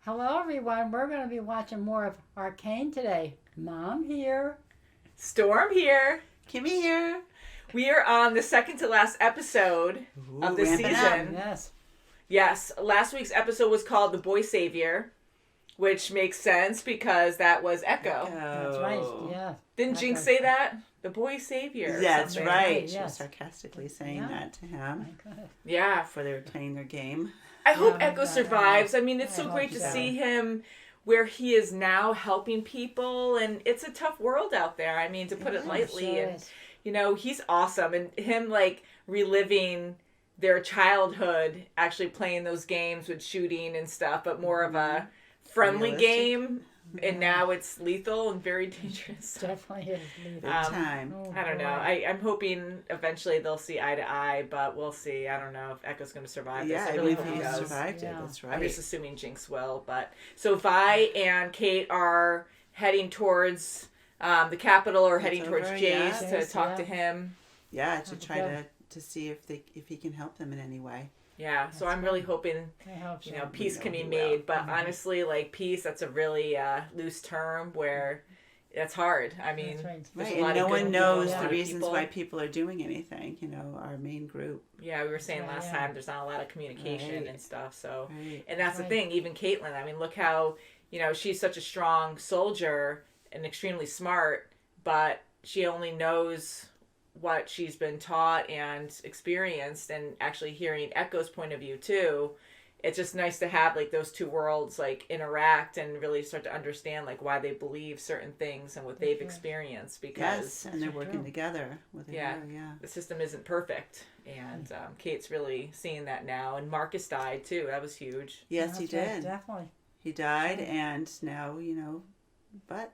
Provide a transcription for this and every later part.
Hello, everyone. We're going to be watching more of Arcane today. Mom here. Storm here. Kimmy here. We are on the second to last episode of the season. Yes. Last week's episode was called The Boy Savior, which makes sense because that was Echo. That's right. Yeah. Didn't Jinx say that? The Boy Savior. That's right. She Yes. was sarcastically saying that to him. Yeah. Before they were playing their game. I hope Echo survives. I mean, it's so great to see him where he is now, helping people, and it's a tough world out there. I mean, to put it lightly, and you know, he's awesome, and him like reliving their childhood, actually playing those games with shooting and stuff, but more of a friendly game. And now it's lethal and very dangerous. Definitely is lethal. Time. I don't know. I'm hoping eventually they'll see eye to eye, but we'll see. I don't know if Echo's going to survive this. I really believe hope he does. survived it. That's right. I'm just assuming Jinx will. But so Vi and Kate are heading towards the capital, or heading towards Jace to talk to him. Yeah, to try to see if he can help them in any way. Yeah, so I'm really hoping, you know, peace can be made. But honestly, like, peace, that's a really loose term where that's hard. I mean, there's a lot and no one knows the reasons people. why people are doing anything, you know, our main group. Yeah, we were saying last time there's not a lot of communication and stuff. So, Right. and that's the thing, even Caitlyn, I mean, look how, you know, she's such a strong soldier and extremely smart, but she only knows what she's been taught and experienced, and actually hearing Echo's point of view too. It's just nice to have like those two worlds like interact and really start to understand like why they believe certain things and what they've experienced, because and they're working together with her. The system isn't perfect, and Kate's really seeing that now. And Marcus died too. That was huge. Yes, he did. Definitely. He died, and now, you know, but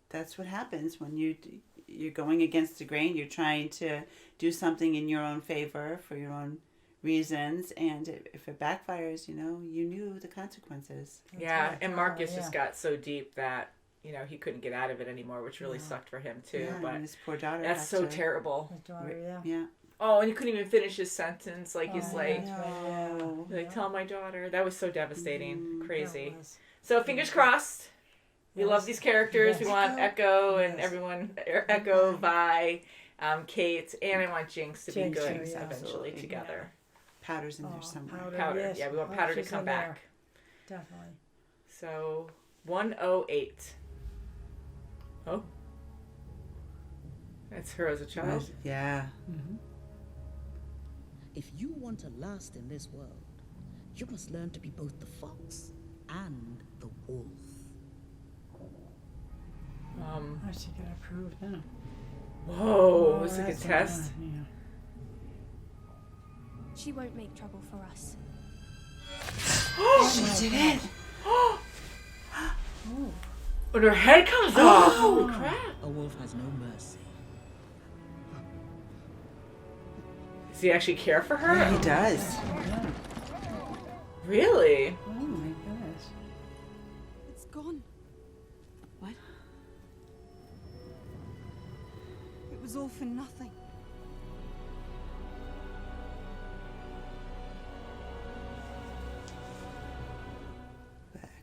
that's what happens when you're going against the grain. You're trying to do something in your own favor for your own reasons, and if it backfires, you know, you knew the consequences. And Marcus just got so deep that, you know, he couldn't get out of it anymore, which really sucked for him too. But and his poor daughter. that's so terrible. His daughter, Yeah. Oh, and he couldn't even finish his sentence. Like, he's like, No. like, tell my daughter. That was so devastating. Crazy. So fingers crossed. We love these characters. We want Echo and everyone. Echo, Vi, Kate, and I want Jinx to be good eventually together. Powder's in there somewhere. Powder. Yeah, we want Powder to come back. Definitely. So, 108. Oh. That's her as a child. Yeah. Mm-hmm. If you want to last in this world, you must learn to be both the fox and the wolf. I should get approved now. Whoa, it's like a test. She won't make trouble for us. She did it. When her head comes off. Holy crap. A wolf has no mercy. Does he actually care for her? Yeah, he does. Really? Oh my goodness. It's gone. What? It was all for nothing.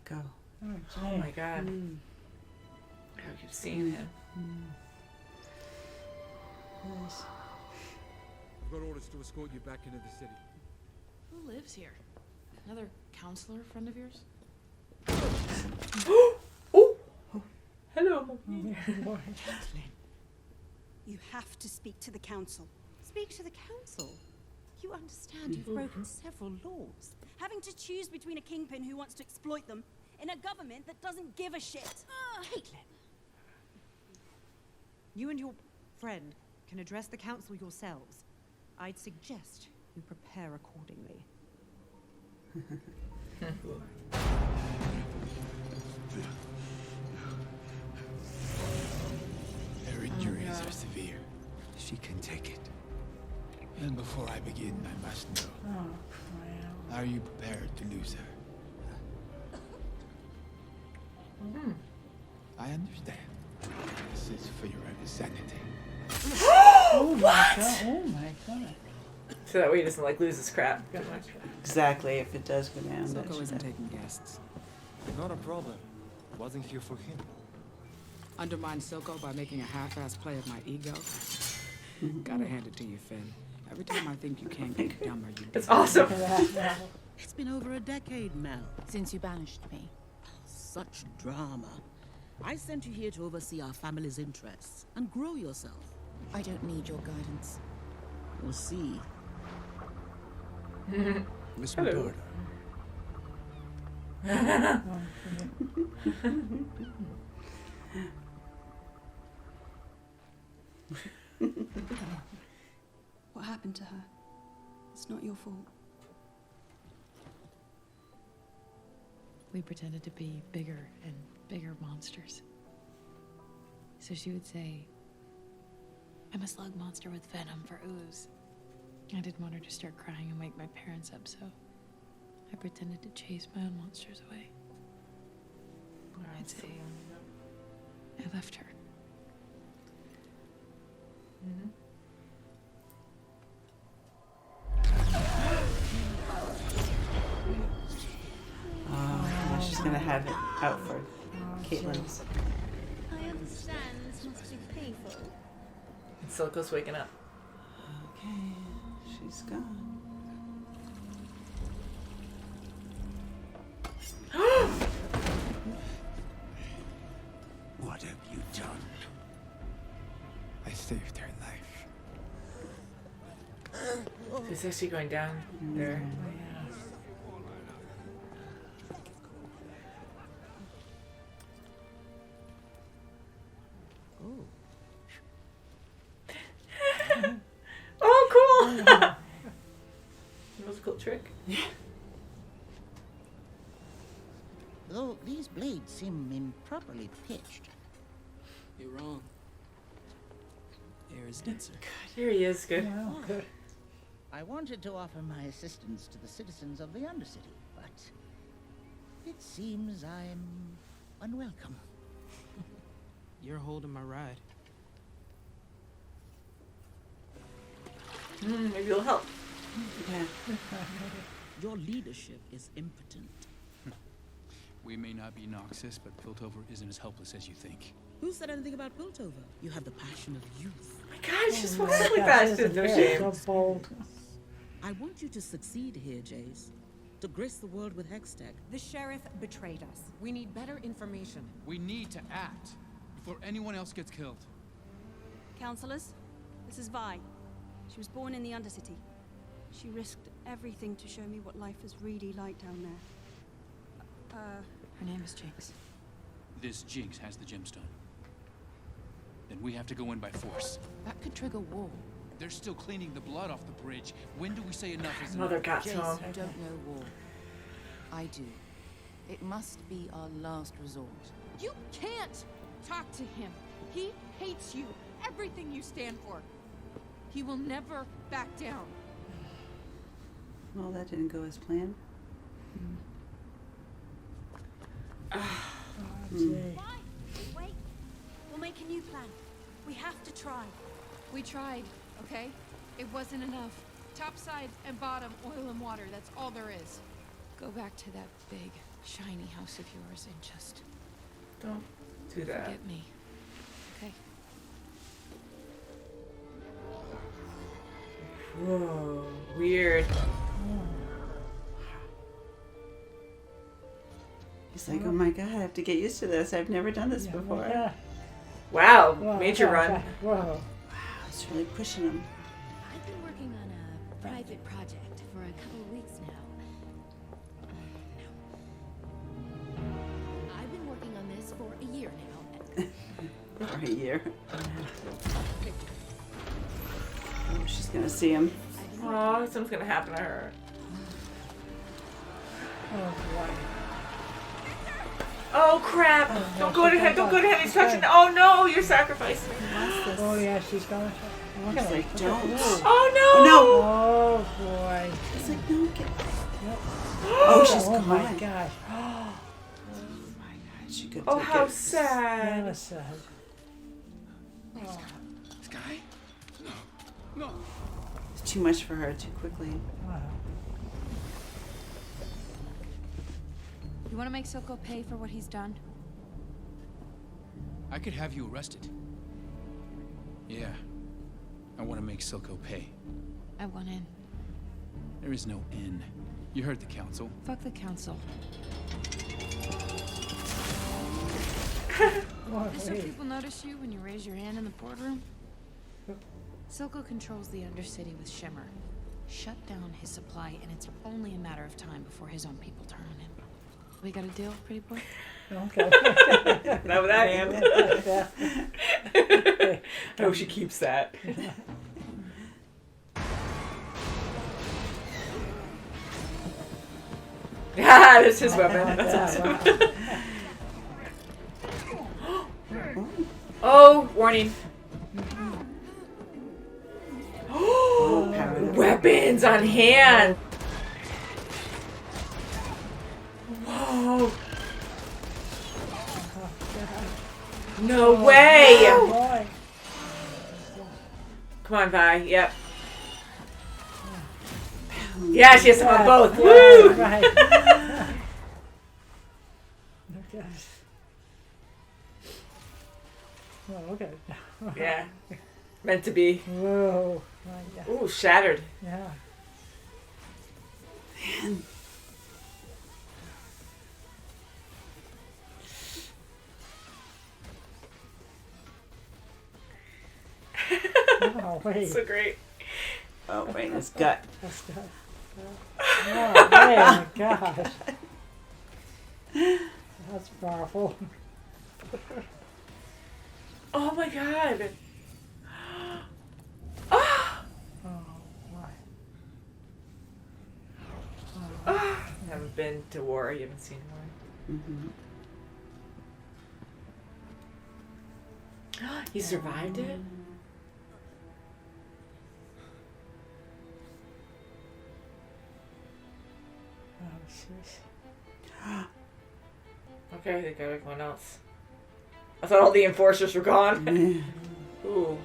Go. Oh my god. I keep seeing him. Yes. I've got orders to escort you back into the city. Who lives here? Another counselor friend of yours? Oh! Hello. You have to speak to the council. Speak to the council? You understand you've broken several laws. Having to choose between a kingpin who wants to exploit them in a government that doesn't give a shit. Caitlin. You and your friend can address the council yourselves. I'd suggest you prepare accordingly. Her injuries are severe. She can take it. And before I begin, I must know. Oh, crap. Are you prepared to lose her? I understand. This is for your own sanity. Oh my god. Oh my god. So that way he doesn't like lose his crap. Exactly. If it does go down, Soko that's isn't taking guests. Not a problem. Wasn't here for him. Undermine Silco by making a half-assed play of my ego? Gotta hand it to you, Finn. Every time I think you can't get dumber, you do. It's awesome. It's been over a decade, Mel. Since you banished me. Such drama. I sent you here to oversee our family's interests and grow yourself. I don't need your guidance. We'll see. Miss my daughter. What happened to her? It's not your fault. We pretended to be bigger and bigger monsters. So she would say, I'm a slug monster with venom for ooze. I didn't want her to start crying and wake my parents up, so I pretended to chase my own monsters away. I'd say I left her. Now she's gonna have it out for Caitlin's. I understand this must be painful. And Silco's waking up. Okay, she's gone. What have you done? I saved her life. It's actually going down there. Oh, cool! That was a cool trick. Though these blades seem improperly pitched. You're wrong. Air is denser. Here he is, good. Wow, good. I wanted to offer my assistance to the citizens of the Undercity, but it seems I'm unwelcome. You're holding my ride. Maybe it'll help. Yeah. Your leadership is impotent. We may not be Noxus, but Piltover isn't as helpless as you think. Who said anything about Piltover? You have the passion of youth. Oh my God, she just walks up like that. She has no shame. So bold. I want you to succeed here, Jace. To grace the world with Hextech. The sheriff betrayed us. We need better information. We need to act before anyone else gets killed. Counselors, this is Vi. She was born in the Undercity. She risked everything to show me what life is really like down there. Her name is Jinx. This Jinx has the gemstone. Then we have to go in by force. That could trigger war. They're still cleaning the blood off the bridge. When do we say enough is enough? Mother got to him. Jace, you don't know war. I do. It must be our last resort. You can't talk to him. He hates you. Everything you stand for. He will never back down. Well, that didn't go as planned. Wait, we'll make a new plan. We have to try. We tried, okay? It wasn't enough. Top sides and bottom, oil and water, that's all there is. Go back to that big, shiny house of yours and just Don't do that. forget me. Okay? Whoa, weird. He's like, oh my god, I have to get used to this. I've never done this before. Yeah. Wow, Whoa, major whoa, run. Whoa. Wow, it's really pushing him. I've been working on a private project for a couple of weeks now. I've been working on this for a year now. For a year. Oh, she's gonna see him. Oh, something's gonna happen to her. Oh, boy. Oh crap! Oh, Don't no, go to she him! Don't go to him! He's can't. touching. Oh no! You're sacrificing. Oh, yeah, she's going. Look He's at her. like, Look at don't. her. Oh no! Oh, boy. He's like, no, get. Yep. Oh, she's Oh, gone. my gosh. Oh my god, she could Oh, take how it. sad. That was sad. Oh. Sky? No. No. It's too much for her too quickly. Wow. You want to make Silco pay for what he's done? I could have you arrested. Yeah. I want to make Silco pay. I want in. There is no in. You heard the council. Fuck the council. So people notice you when you raise your hand in the boardroom? Silco controls the Undercity with Shimmer. Shut down his supply, and it's only a matter of time before his own people turn on him. We got a deal, pretty boy? Okay. Not with that hand. I hope she keeps that. Ah, that's his weapon. That's awesome. Oh, warning. Weapons on hand. Whoa. No way. Oh, Come on, Vi. Yep. Yeah, she has them on both. Woo! Right. Okay. Oh, okay. Yeah. Meant to be. Whoa. Ooh, shattered. Yeah. Man. Oh, wait. So great. Oh, wait, his gut. That's good. Oh, man, gosh. That's powerful. Oh my god. Oh, my. I haven't been to war. You haven't seen war. He survived it? Okay, they got everyone else. I thought all the enforcers were gone. Ooh.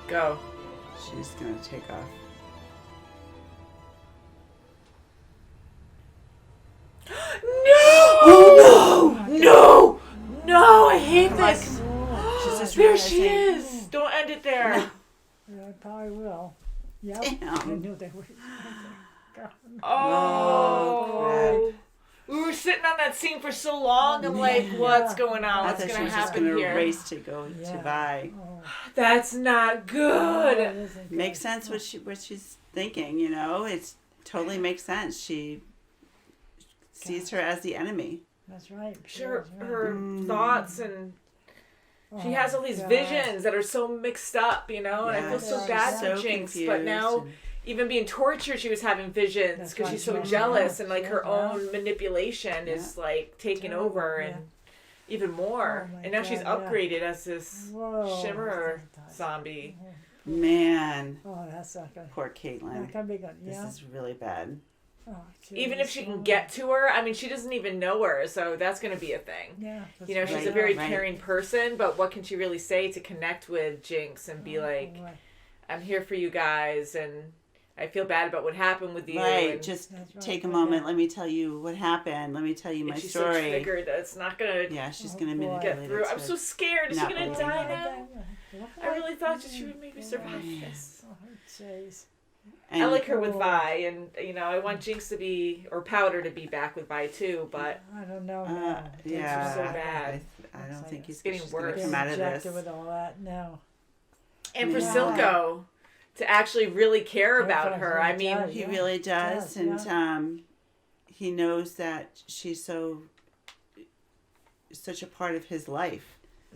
Go. She's gonna take off. No! Oh no! No! No! I hate this. There she is. Don't end it there. Yeah, I probably will. Yep. Damn. I knew they were. Oh. We were sitting on that scene for so long. I'm like, what's going on? What's going to happen gonna here? Race to go to Vi. That's not good. Makes sense what she's thinking. You know, it totally makes sense. She sees her as the enemy. That's right. Sure, her thoughts and she has all these visions that are so mixed up, you know, and I feel so bad for Jinx, but now even being tortured, she was having visions because she's so jealous and like her own manipulation is like taking over and even more. And now she's upgraded as this Shimmer zombie. Man. Oh, that's not good. Poor Caitlin. That can be good. Yeah. This is really bad. Oh, even if she can get to her, I mean, she doesn't even know her, so that's going to be a thing. Yeah. You know, she's a very caring person, but what can she really say to connect with Jinx and be like, I'm here for you guys, and I feel bad about what happened with you. Right, and just take a moment. Let me tell you what happened. Let me tell you my she's story. so triggered that it's not going to she's going to manipulate get through. it. I'm so scared. Is she going to die now? Yeah. I really thought that she would maybe survive this. Oh, jeez. I like her with Vi, and you know, I want Jinx to be or Powder to be back with Vi too, but I don't know. Now. Yeah, so bad. I don't think he's getting worse. Come out of this with all that now. And for Silco to actually really care about her, I mean, he really does, and he knows that she's such a part of his life.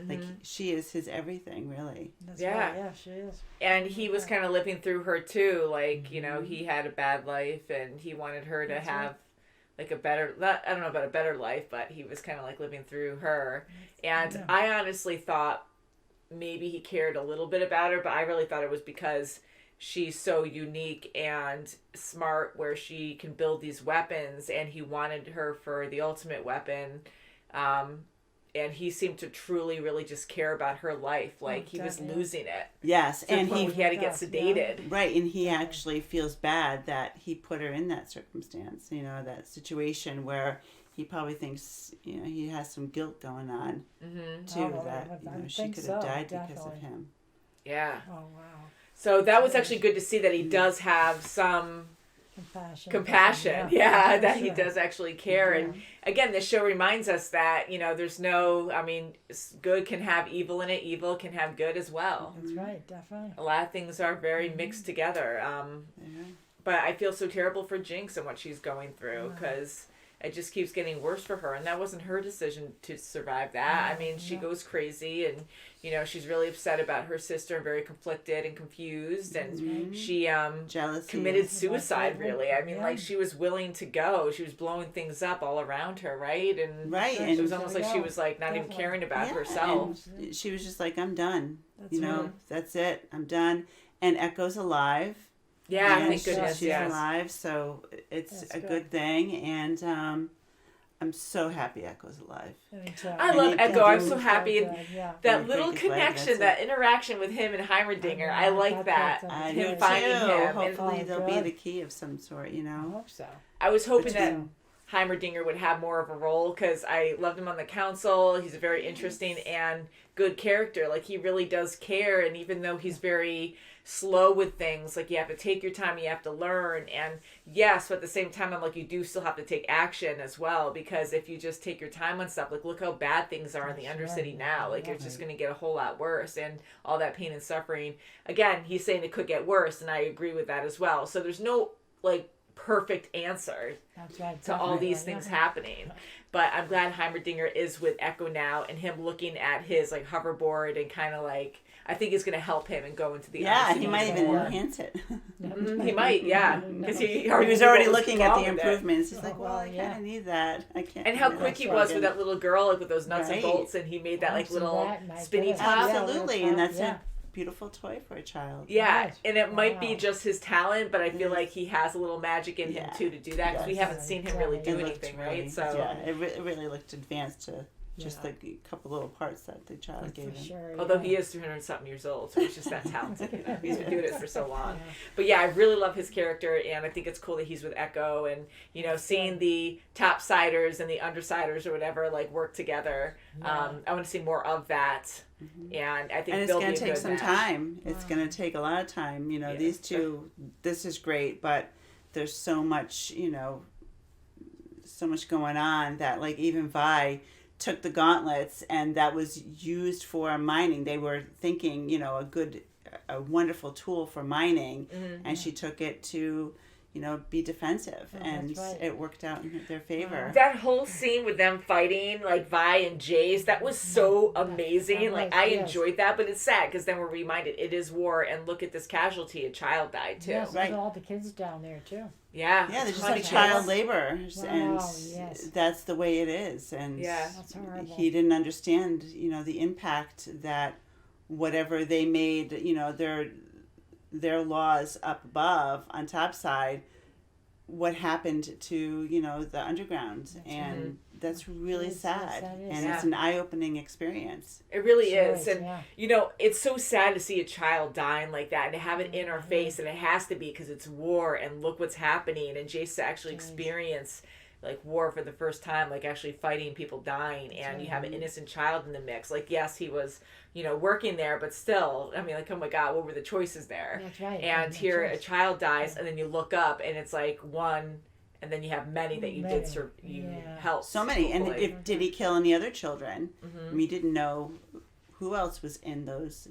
Like she is his everything, really. That's right. Yeah, she is. And he was kind of living through her too. Like, you know, he had a bad life, and he wanted her to have like a better. I don't know about a better life, but he was kind of like living through her. And I honestly thought maybe he cared a little bit about her, but I really thought it was because she's so unique and smart, where she can build these weapons, and he wanted her for the ultimate weapon. and he seemed to truly, really just care about her life. Like, he was losing it. Yes, and he had to get sedated. Right, and he actually feels bad that he put her in that circumstance, that situation where he probably thinks, he has some guilt going on, too, that, she could have died because of him. Yeah. Oh, wow. So that was actually good to see that he does have some compassion. Yeah, that he does actually care. And again, this show reminds us that, there's good can have evil in it. Evil can have good as well. That's right, definitely. A lot of things are very mixed together. But I feel so terrible for Jinx and what she's going through, because it just keeps getting worse for her. And that wasn't her decision to survive that. She goes crazy, and, she's really upset about her sister, and very conflicted and confused. And she committed suicide, really. Like, she was willing to go. She was blowing things up all around her, right? And it was almost like she was, like, not even caring about herself. And she was just like, I'm done. That's it. I'm done. And Echo's alive. Yeah, thank goodness. She's alive, so it's a good thing, and I'm so happy Echo's alive. I love Echo. I'm so happy. That little connection, that interaction with him and Heimerdinger, I like that. I him do finding too. him. Hopefully there'll be the key of some sort, I hope so. I was hoping that Heimerdinger would have more of a role, because I loved him on the council. He's a very interesting and good character. Like, he really does care, and even though he's very slow with things, like, you have to take your time, you have to learn, and yes, but at the same time, I'm like, you do still have to take action as well, because if you just take your time on stuff, like, look how bad things are in the Undercity now. Like, it's just going to get a whole lot worse, and all that pain and suffering. Again, he's saying it could get worse, and I agree with that as well. So there's no, like, perfect answer to all these things happening. But I'm glad Heimerdinger is with Echo now, and him looking at his, like, hoverboard, and kind of, like, I think it's going to help him and go into the he might even enhance it. He might, because he was already looking at the improvements. He's like, well, I kind of need that. I can't. And how quick he was with that little girl, like, with those nuts and bolts, and he made that, like, little spinny top. Absolutely, and that's a beautiful toy for a child. Yeah, and it might be just his talent, but I feel like he has a little magic in him too to do that, because we haven't seen him really do anything, right? So it really looked advanced to just like a couple little parts that the child gave him. Sure, although he is 300-something years old, so he's just that talented. He's been doing it for so long. But yeah, I really love his character, and I think it's cool that he's with Echo, and seeing the topsiders and the undersiders or whatever, like, work together. I want to see more of that. And I think it's going to take some time. It's going to take a lot of time. These two, this is great, but there's so much, so much going on that, like, even Vi took the gauntlets, and that was used for mining. They were thinking, a wonderful tool for mining, and she took it to, be defensive, and it worked out in their favor. That whole scene with them fighting, like Vi and Jace, that was so amazing. Like, I enjoyed that, but it's sad, because then we're reminded it is war, and look at this casualty, a child died too. Yes, look at all the kids down there too. Yeah, there's just like child labor, and that's the way it is. And that's horrible. He didn't understand, the impact that whatever they made, their laws up above on top side, what happened to the underground, and that's really sad, and it's an eye-opening experience. It really is, and it's so sad to see a child dying like that, and to have it in our face, and it has to be, because it's war, and look what's happening, and Jace actually experience, like, war for the first time, like, actually fighting people dying, and you have an innocent child in the mix. Like, yes, he was working there, but still, I mean, like, oh my God, what were the choices there? That's right. And here a child dies, and then you look up, and it's like one, and then you have many that you did help. So many. And did he kill any other children? We didn't know who else was in those,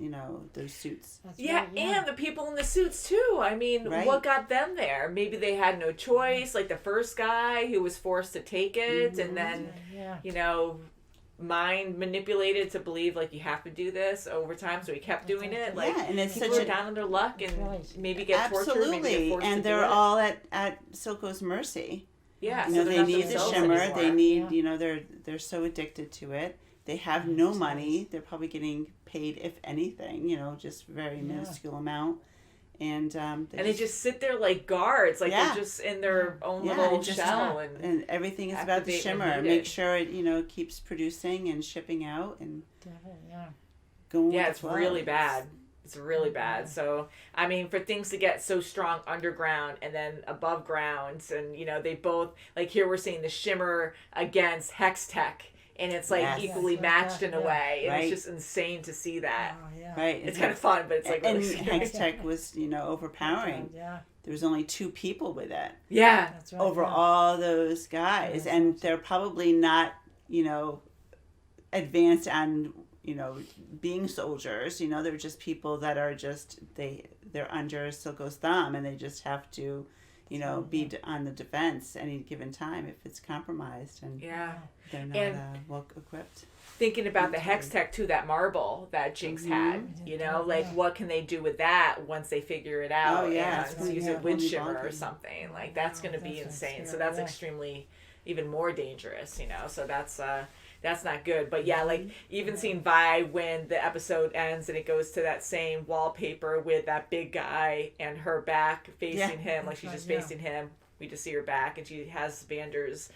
those suits. And the people in the suits too. I mean, what got them there? Maybe they had no choice, like the first guy who was forced to take it, and then, mind manipulated to believe, like, you have to do this over time, so he kept doing it. Like, and it's people are down on their luck, and maybe get tortured, maybe get forced and to they're do all at Silco's mercy. Yeah, so they need the Shimmer. Anymore. They need, they're so addicted to it. They have no money. They're probably getting paid, if anything, just very minuscule amount. And they just sit there like guards, like they're just in their own little shell, and everything is about the Shimmer. Make sure it keeps producing and shipping out and going. Yeah, it's really bad. It's really bad. So, I mean, for things to get so strong underground and then above ground, and, they both, like here we're seeing the Shimmer against Hextech, and it's like equally matched in a way. And it's just insane to see that. Oh, yeah. Right. It's kind of fun, but it's like really scary. Hextech was, overpowering. Yeah. There was only 2 people with it. Yeah. That's right, over all those guys. And they're probably not, advanced on being soldiers. They're just people that are they're under Silco's thumb, and they just have to, be on the defense any given time if it's compromised, and they're not well equipped. Thinking about the Hextech too, that marble that Jinx had, like what can they do with that once they figure it out? Oh yeah, and use it with Shimmer or something. Like that's going to be insane. So that's extremely even more dangerous, So that's not good. But yeah, like even seeing Vi when the episode ends and it goes to that same wallpaper with that big guy and her back facing him, like she's just facing him. We just see her back, and she has Vander's,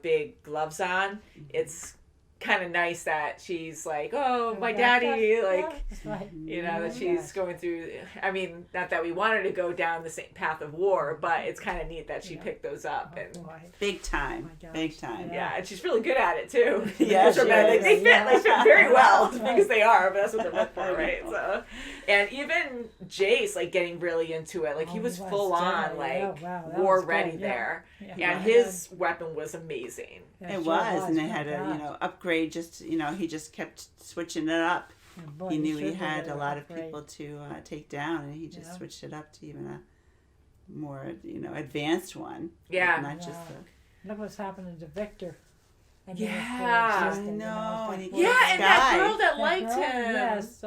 big gloves on. It's kind of nice that she's like, oh, my daddy, like, that she's going through. I mean, not that we want her to go down the same path of war, but it's kind of neat that she picked those up. And big time. Yeah, and she's really good at it too. Yeah, they fit very well, as big as they are, but that's what they're meant for, right? So, and even Jace, like, getting really into it, like he was full on, like, war ready there, and his weapon was amazing. It was, and they had to, upgrade. Just he just kept switching it up. Boy, he knew he had a lot of people to take down, and he just switched it up to even a more advanced one. Yeah, not just the. Look what's happening to Victor. I know. And that girl that liked him. Yes,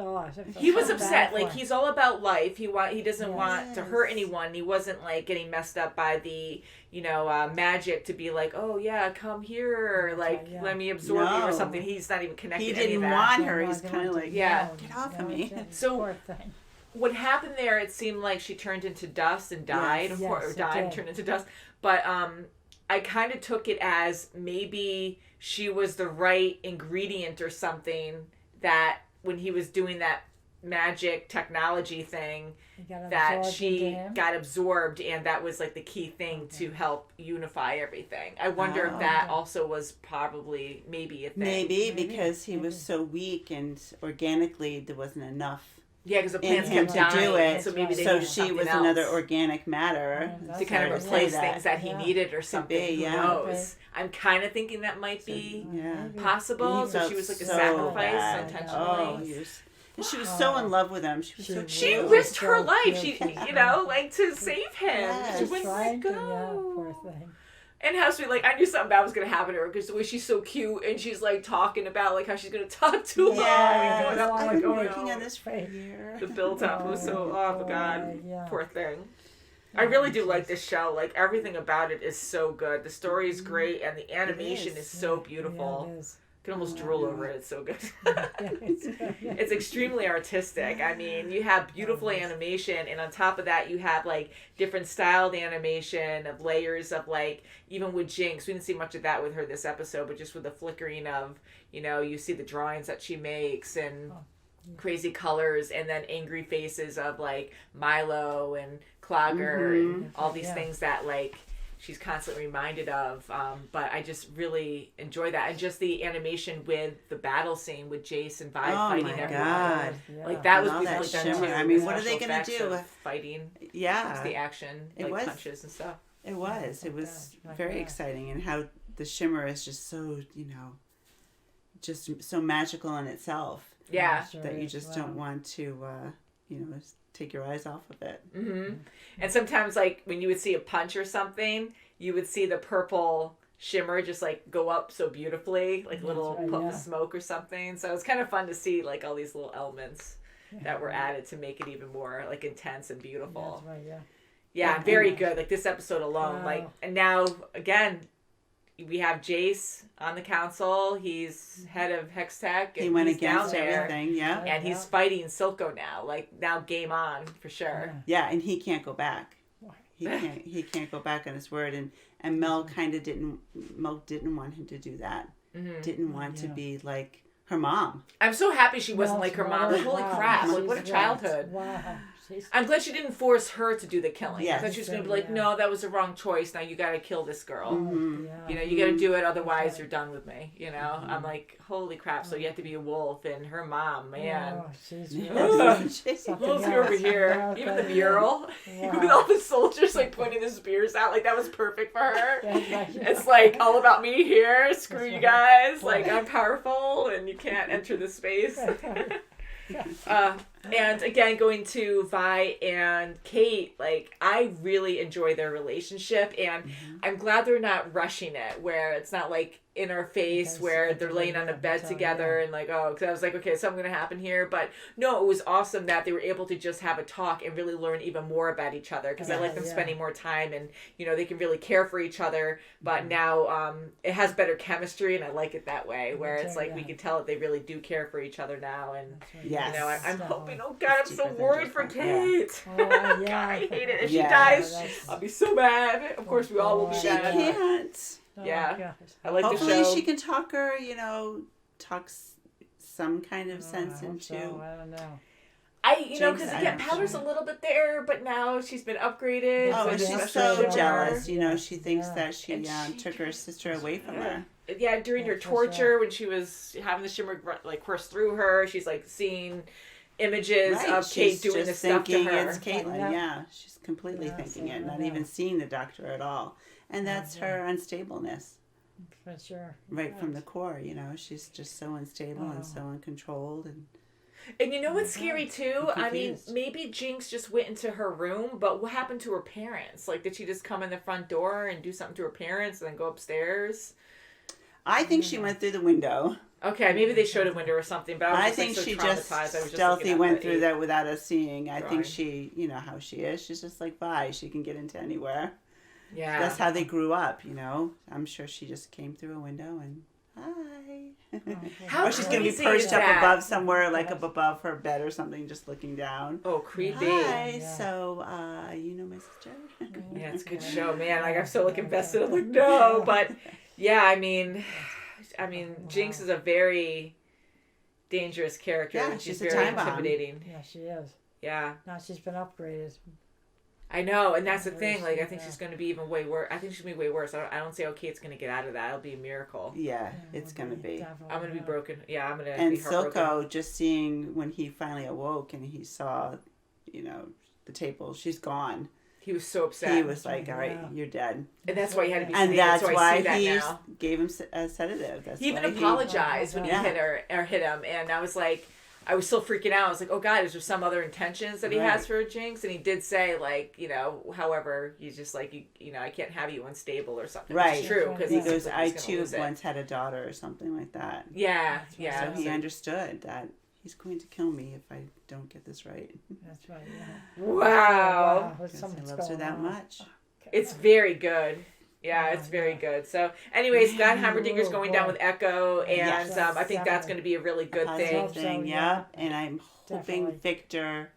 he was upset. Like he's all about life. He doesn't want to hurt anyone. He wasn't like getting messed up by the magic to be like, oh yeah, come here, like let me absorb you or something. He's not even connected. He to any of didn't that. want her. He's kind of like, get off of me. So what happened there? It seemed like she turned into dust and died, or died and turned into dust. But I kind of took it as maybe she was the right ingredient or something, that when he was doing that magic technology thing, that she got absorbed, and that was like the key thing to help unify everything. I wonder if that also was probably maybe a thing. Maybe because he was so weak, and organically there wasn't enough. Yeah, because the plants kept dying, do it. So maybe they so needed she was else another organic matter to kind of replace things that he needed or something. Who knows? I'm kind of thinking that might be possible. So she was like a sacrifice intentionally. And she was so in love with him. She risked her life. She, like to save him. She wouldn't let go. Poor thing. And how sweet, like, I knew something bad was going to happen to her, because the way she's so cute, and she's, like, talking about, like, how she's going to talk to him. Yeah, and I've been working on this for a year. The build-up was so, oh, my God, poor thing. I really do like this show. Like, everything about it is so good. The story is great, and the animation is so beautiful. Yeah, it is. You can almost drool over it. It's so good. It's extremely artistic. I mean, you have beautiful animation, and on top of that, you have like different styled animation of layers of like, even with Jinx, we didn't see much of that with her this episode, but just with the flickering of, you see the drawings that she makes and crazy colors, and then angry faces of like Milo and Clogger and all these things that like she's constantly reminded of, but I just really enjoy that, and just the animation with the battle scene with Jace and Vi fighting everyone. God. Like that was beautifully done too. I mean, what are they going to do? Fighting, yeah, the action, like punches and stuff. It was very exciting, and how the Shimmer is just so just so magical in itself. Yeah, that you just don't want to take your eyes off of it. Mm-hmm. And sometimes, like, when you would see a punch or something, you would see the purple shimmer just, like, go up so beautifully, like a little puff of smoke or something. So it's kind of fun to see, like, all these little elements that were added to make it even more, like, intense and beautiful. That's right, Yeah, very good. Like, this episode alone, like, and now, again, we have Jace on the council. He's head of Hextech. He went he's against down there, everything, yeah. And he's fighting Silco now. Like, now game on, for sure. Yeah, and he can't go back. He can't go back on his word. And Mel kind of didn't want him to do that. Mm-hmm. Didn't want to be like her mom. I'm so happy she wasn't like her mom. Like, holy crap. Like, what a childhood. Wow. I'm glad she didn't force her to do the killing. Yes. I thought she was going to be like, no, that was the wrong choice. Now you got to kill this girl. Mm-hmm. You know, you got to do it. Otherwise, you're done with me. You know, I'm like, holy crap. So you have to be a wolf. And her mom, man. Oh, she's Wolves over here. Even the mural. With all the soldiers like pointing the spears out. Like, that was perfect for her. It's like, all about me here. Screw you guys. Like, I'm powerful and you can't enter this space. And again, going to Vi and Kate, like, I really enjoy their relationship, and I'm glad they're not rushing it, where it's not like in our face where they're laying on a bed together and like, oh, because I was like, okay, something gonna happen here, but no, it was awesome that they were able to just have a talk and really learn even more about each other, because I like them spending more time, and you know, they can really care for each other, but now it has better chemistry, and I like it that way, where it's like we can tell that they really do care for each other now, and you know, I'm hoping, oh god, I'm so worried for Kate. God, I hate it. If she dies, I'll be so mad. Of course, we all will be She mad. can't. Yeah, I like Hopefully the show. she can talk her, you know, talks some kind of sense into. So. I don't know. You know, because again, Powder's a little bit there, but now she's been upgraded. Oh, and she's so Shimmer. jealous. You know, she thinks that she took her sister away from her. Yeah, during her torture, when she was having the Shimmer like course through her, she's like seeing images of Kate doing this stuff to her. It's Caitlin. Yeah, she's completely thinking it, not even seeing the doctor at all. And that's her unstableness. For sure. Right from the core, you know, she's just so unstable and so uncontrolled. And you know what's scary too? I mean, maybe Jinx just went into her room, but what happened to her parents? Like, did she just come in the front door and do something to her parents and then go upstairs? I think she went through the window. Okay, maybe they showed a window or something, but I was think so she traumatized. just I was stealthy went through that without us seeing. I think Right. she, you know how she is. She's just like Vi. She can get into anywhere. Yeah. That's how they grew up, you know. I'm sure she just came through a window and hi. How or she's going to be crazy perched is up that? above somewhere, like up above her bed or something, just looking down. Oh, creepy. Hi, so, you know my sister? Yeah, it's a good show, man. Like, I'm so like invested. I'm like, no, but yeah, I mean, Jinx is a very dangerous character. Yeah, and she's she's a very time bomb. intimidating. Yeah, she is. Yeah. Now she's been upgraded. I know, and that's the thing. Like, I think she's going to be even way worse. I think she's going to be way worse. I don't say, okay, it's going to get out of that. It'll be a miracle. Yeah, it's going to be. I'm going to be broken. Yeah, I'm going to And be heartbroken. Silco, just seeing when he finally awoke and he saw, you know, the table, she's gone. He was so upset. He was like, all right, you're dead. And that's why he had to be And sedated. that's so I why see that he now. gave him a sedative. That's He even why apologized when he Yeah. hit her or hit him, and I was like, I was still freaking out. I was like, oh God, is there some other intentions that he has for Jinx? And he did say, like, you know, however, he's just like, you know, I can't have you unstable or something. Right. Which is true. Because he goes, I too once had a daughter or something like that. Yeah, yeah. So he understood that he's going to kill me if I don't get this right. That's right, yeah. Wow. Because he loves her that much. It's very good. Yeah, it's very good. So, anyways, glad Heimerdinger's going down with Echo, and I think that's going to be a really good thing. Yeah, and I'm hoping Victor.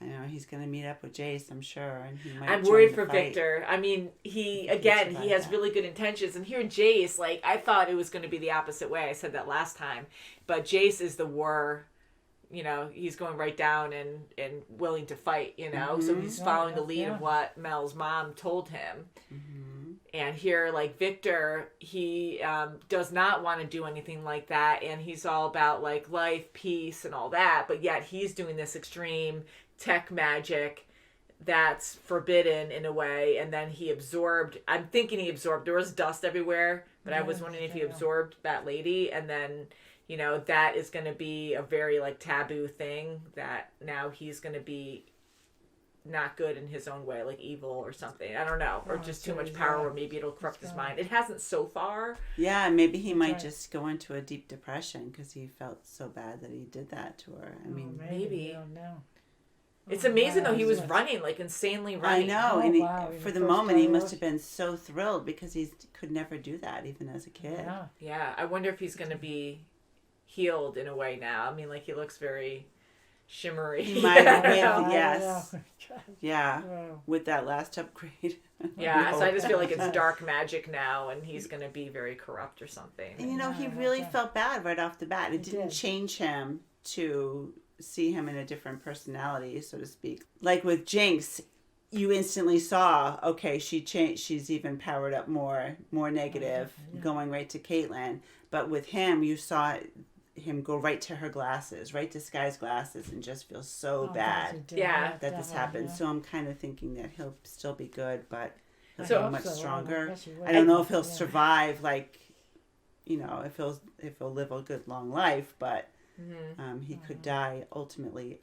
I know he's going to meet up with Jace, I'm sure, and he might. I'm join worried the for fight. Victor. I mean, he has really good intentions, and here Jace, like, I thought it was going to be the opposite way. I said that last time, but Jace is the war. You know, he's going right down and willing to fight, you know, so he's following the lead of what Mel's mom told him. And here, like, Victor, he does not want to do anything like that, and he's all about, like, life, peace, and all that, but yet he's doing this extreme tech magic that's forbidden in a way, and then I'm thinking he absorbed, there was dust everywhere, but I was wondering if he absorbed that lady, and then, you know, that is going to be a very, like, taboo thing, that now he's going to be not good in his own way, like evil or something. I don't know. Or just too much power, or maybe it'll corrupt his mind. It hasn't so far. Yeah, maybe he might just go into a deep depression because he felt so bad that he did that to her. I mean, maybe. I don't know. It's amazing though. He was Yes. running like insanely I running. know, Oh, and wow, for in the the moment, he first must hours. have been so thrilled because he could never do that even as a kid. Yeah. Yeah, I wonder if he's gonna be healed in a way now. I mean, like he looks very shimmery. He might have, Yeah. yes, Yeah. yeah, Wow. with that last upgrade. Yeah, so I just feel like it's Yes. dark magic now, and he's gonna be very corrupt or something. And you know, he Yeah, really yeah. felt bad right off the bat. It He didn't did. change him to see him in a different personality, so to speak. Like with Jinx, you instantly saw, okay, she changed. She's even powered up more negative, Yeah. going right to Caitlyn. But with him, you saw him go right to her glasses, right to Sky's glasses, and just feel so Oh, bad yes, he did. Yeah. that this Definitely, happened. yeah. So I'm kind of thinking that he'll still be good, but he'll So- be much So, well, stronger. yes, he will. I don't know if he'll Yeah. survive, like, you know, if he'll live a good long life, but he could die ultimately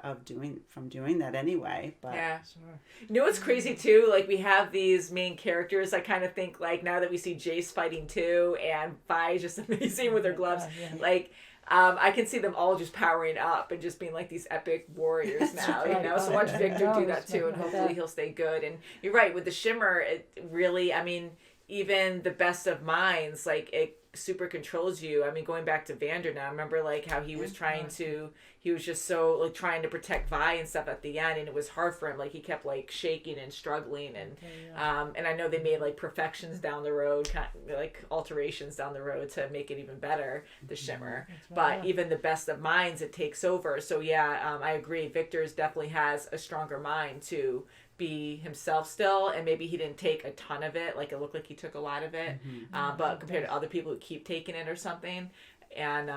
from doing that anyway. But Yeah. Sure. You know what's crazy too? Like we have these main characters. I kind of think like now that we see Jace fighting too, and Vi is just amazing with her gloves. Yeah. Like I can see them all just powering up and just being like these epic warriors now. You right. know, so watch Victor do that too, and Yeah. hopefully he'll stay good. And you're right with the Shimmer. It really, I mean, even the best of minds, like it super controls you. I mean, going back to Vander now, I remember like how he was he was just so like trying to protect Vi and stuff at the end, and it was hard for him. Like he kept like shaking and struggling, and and I know they made like perfections down the road, like alterations down the road to make it even better, the Shimmer. But even the best of minds, it takes over. So yeah, I agree. Victor's definitely has a stronger mind to be himself still, and maybe he didn't take a ton of it, like it looked like he took a lot of it, but compared to other people who keep taking it or something, and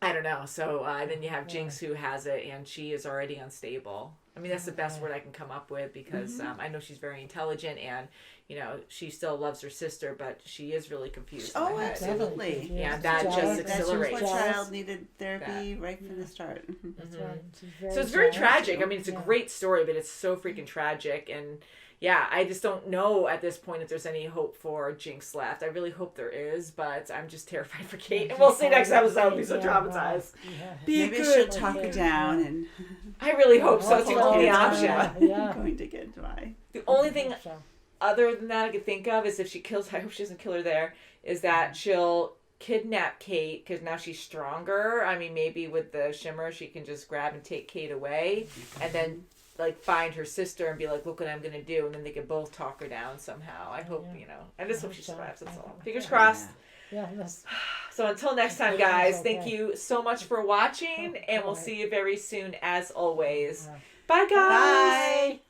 I don't know. So then you have Jinx who has it, and she is already unstable. I mean, that's the best word I can come up with, because I know she's very intelligent, and you know she still loves her sister, but she is really confused. in oh, the head. absolutely. Yeah, that just That's accelerates. what child needed therapy right from the start. That's right. She's So it's very jealous. tragic. I mean, it's a great story, but it's so freaking tragic. And yeah, I just don't know at this point if there's any hope for Jinx left. I really hope there is, but I'm just terrified for Kate. And we'll see next episode. I'll be so traumatized. Be Maybe good. she'll talk her down, and I really hope so. It's the only Kate's option. going to get by. The only thing other than that I could think of is if she kills, I hope she doesn't kill her there, is that she'll kidnap Kate because now she's stronger. I mean, maybe with the Shimmer, she can just grab and take Kate away and then like find her sister and be like, look what I'm going to do. And then they can both talk her down somehow. I hope, you know, I just hope she survives. That's all. Fingers crossed. Yeah, that's... So until next time, guys, Okay. thank you so much for watching, and we'll Bye. see you very soon as always. Bye, guys. Bye.